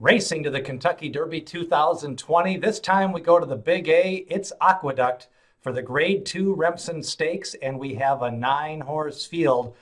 Racing to the Kentucky Derby 2020. This time we go to the Big A. It's Aqueduct for the Grade 2 Remsen Stakes, and we have a 9-horse field.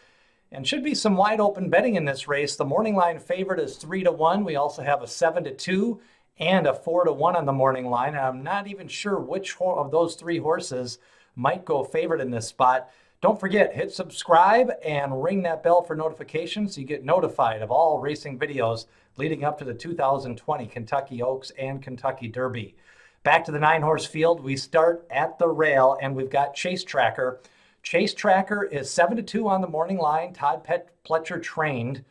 And should be some wide open betting in this race. The morning line favorite is 3-1. We also have a 7-2 and a 4-1 on the morning line. And I'm not even sure which of those three horses might go favorite in this spot. Don't forget, hit subscribe and ring that bell for notifications so you get notified of all racing videos leading up to the 2020 Kentucky Oaks and Kentucky Derby. Back to the 9-horse field, we start at the rail, and we've got Chase Tracker. Chase Tracker is 7-2 on the morning line. Todd Pletcher trained,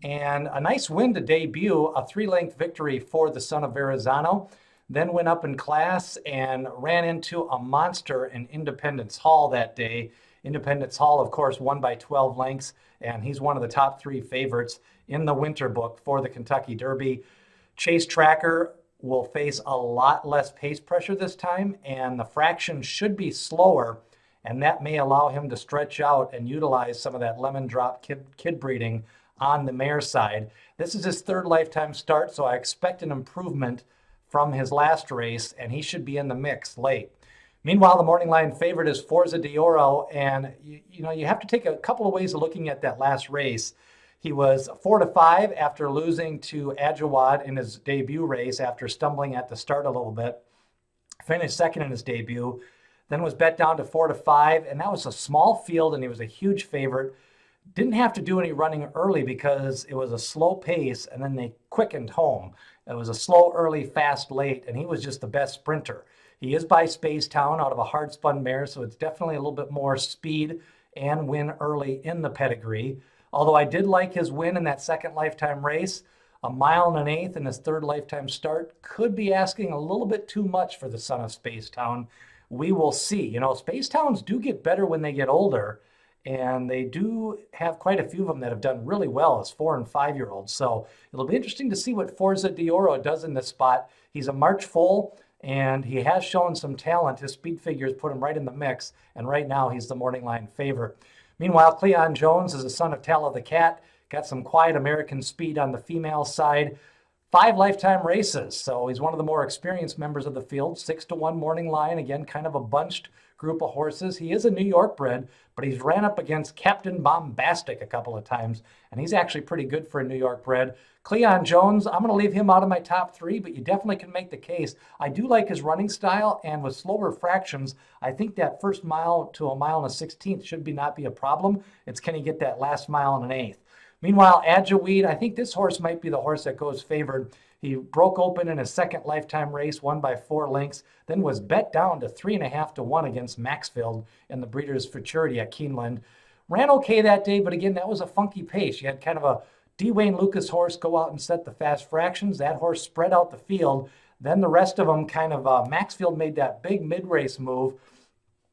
and a nice win to debut, a 3-length victory for the son of Verrazano. Then went up in class and ran into a monster in Independence Hall that day. Independence Hall, of course, won by 12 lengths, and he's one of the top 3 favorites in the winter book for the Kentucky Derby. Chase Tracker will face a lot less pace pressure this time, and the fraction should be slower, and that may allow him to stretch out and utilize some of that lemon drop kid breeding on the mare side. This is his 3rd lifetime start, so I expect an improvement from his last race, and he should be in the mix late. Meanwhile, the morning line favorite is Forza d'Oro, and you have to take a couple of ways of looking at that last race. He was 4-5 after losing to Adjawad in his debut race after stumbling at the start a little bit. Finished second in his debut, then was bet down to 4-5, and that was a small field, and he was a huge favorite. Didn't have to do any running early because it was a slow pace, and then they quickened home. It was a slow early, fast late, and he was just the best sprinter. He is by Spacetown out of a hard-spun mare, so it's definitely a little bit more speed and win early in the pedigree. Although I did like his win in that 2nd lifetime race, a 1 1/8 in his 3rd lifetime start could be asking a little bit too much for the son of Spacetown. We will see. Spacetowns do get better when they get older, and they do have quite a few of them that have done really well as 4- and 5-year-olds. So it'll be interesting to see what Forza d'Oro does in this spot. He's a March foal, and he has shown some talent. His speed figures put him right in the mix, and right now he's the morning line favorite. Meanwhile, Cleon Jones is the son of Tala the Cat, got some quiet American speed on the female side. 5 lifetime races, so he's one of the more experienced members of the field. 6-1 morning line, again, kind of a bunched group of horses. He is a New York bred, but he's ran up against Captain Bombastic a couple of times, and he's actually pretty good for a New York bred. Cleon Jones, I'm going to leave him out of my top 3, but you definitely can make the case. I do like his running style, and with slower fractions, I think that first mile to 1 1/16 should not be a problem. It's can he get that last 1 1/8. Meanwhile, Adjawad, I think this horse might be the horse that goes favored. He broke open in his 2nd lifetime race, won by 4 lengths, then was bet down to 3.5-1 against Maxfield in the Breeders' Futurity at Keeneland. Ran okay that day, but again, that was a funky pace. You had kind of a D. Wayne Lucas horse go out and set the fast fractions. That horse spread out the field. Then the rest of them Maxfield made that big mid-race move,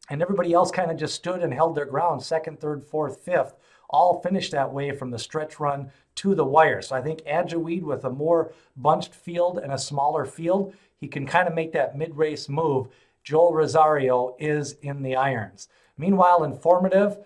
and everybody else kind of just stood and held their ground, 2nd, 3rd, 4th, 5th. All finished that way from the stretch run to the wire. So I think Adjawad, with a more bunched field and a smaller field, he can kind of make that mid-race move. Joel Rosario is in the irons. Meanwhile, Informative,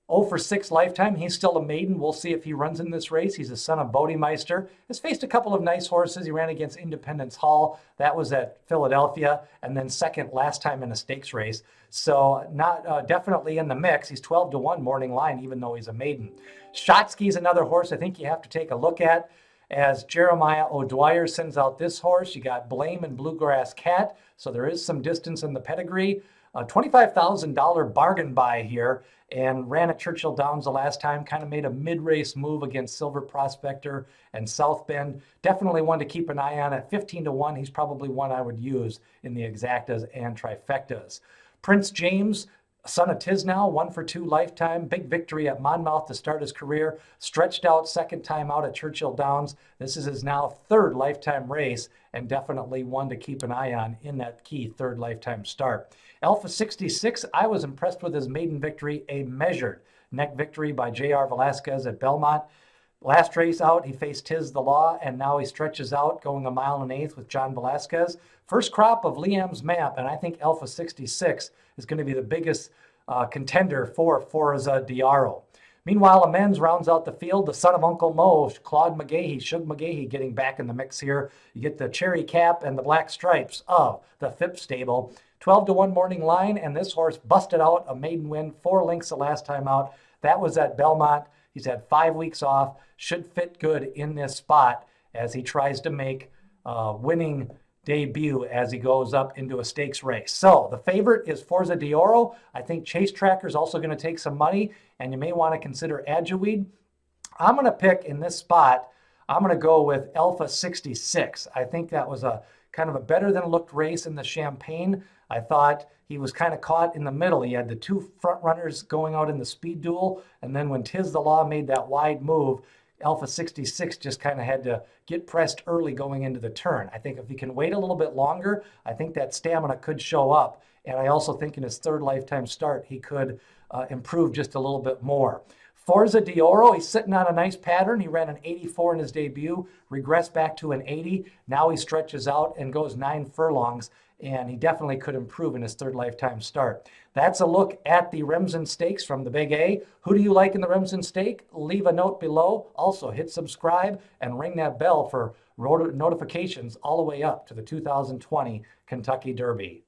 0-for-6 lifetime. He's still a maiden. We'll see if he runs in this race. He's a son of Bodemeister. Has faced a couple of nice horses. He ran against Independence Hall. That was at Philadelphia. And then 2nd last time in a stakes race. So not definitely in the mix. He's 12-1 morning line, even though he's a maiden. Shotsky's another horse I think you have to take a look at. As Jeremiah O'Dwyer sends out this horse, you got Blame and Bluegrass Cat. So there is some distance in the pedigree. A $25,000 bargain buy here, and ran at Churchill Downs the last time, kind of made a mid-race move against Silver Prospector and South Bend. Definitely one to keep an eye on. At 15-1, he's probably one I would use in the exactas and trifectas. Prince James, son of Tisnow, 1-for-2 lifetime. Big victory at Monmouth to start his career. Stretched out 2nd time out at Churchill Downs. This is his now 3rd lifetime race, and definitely one to keep an eye on in that key 3rd lifetime start. Alpha 66, I was impressed with his maiden victory, a measured neck victory by J.R. Velasquez at Belmont. Last race out, he faced Tiz the Law, and now he stretches out, going 1 1/8 with John Velasquez. First crop of Liam's map, and I think Alpha 66 is going to be the biggest contender for Forza d'Oro. Meanwhile, a men's rounds out the field. The son of Uncle Mo, Claude McGahee, Shug McGahee, getting back in the mix here. You get the cherry cap and the black stripes of the Phipps stable. 12-1 morning line, and this horse busted out a maiden win, 4 lengths the last time out. That was at Belmont. He's had 5 weeks off. Should fit good in this spot as he tries to make a winning debut as he goes up into a stakes race. So the favorite is Forza d'Oro. I think Chase Tracker is also going to take some money, and you may want to consider Adjuweed. I'm going to pick in this spot, I'm going to go with Alpha 66. I think that was a kind of a better than looked race in the Champagne. I thought he was kind of caught in the middle. He had the 2 front runners going out in the speed duel, and then when Tiz the Law made that wide move, Alpha 66 just kind of had to get pressed early going into the turn. I think if he can wait a little bit longer, I think that stamina could show up. And I also think in his 3rd lifetime start, he could improve just a little bit more. Forza d'Oro, he's sitting on a nice pattern. He ran an 84 in his debut, regressed back to an 80. Now he stretches out and goes 9 furlongs, and he definitely could improve in his 3rd lifetime start. That's a look at the Remsen Stakes from the Big A. Who do you like in the Remsen Stake? Leave a note below. Also, hit subscribe and ring that bell for notifications all the way up to the 2020 Kentucky Derby.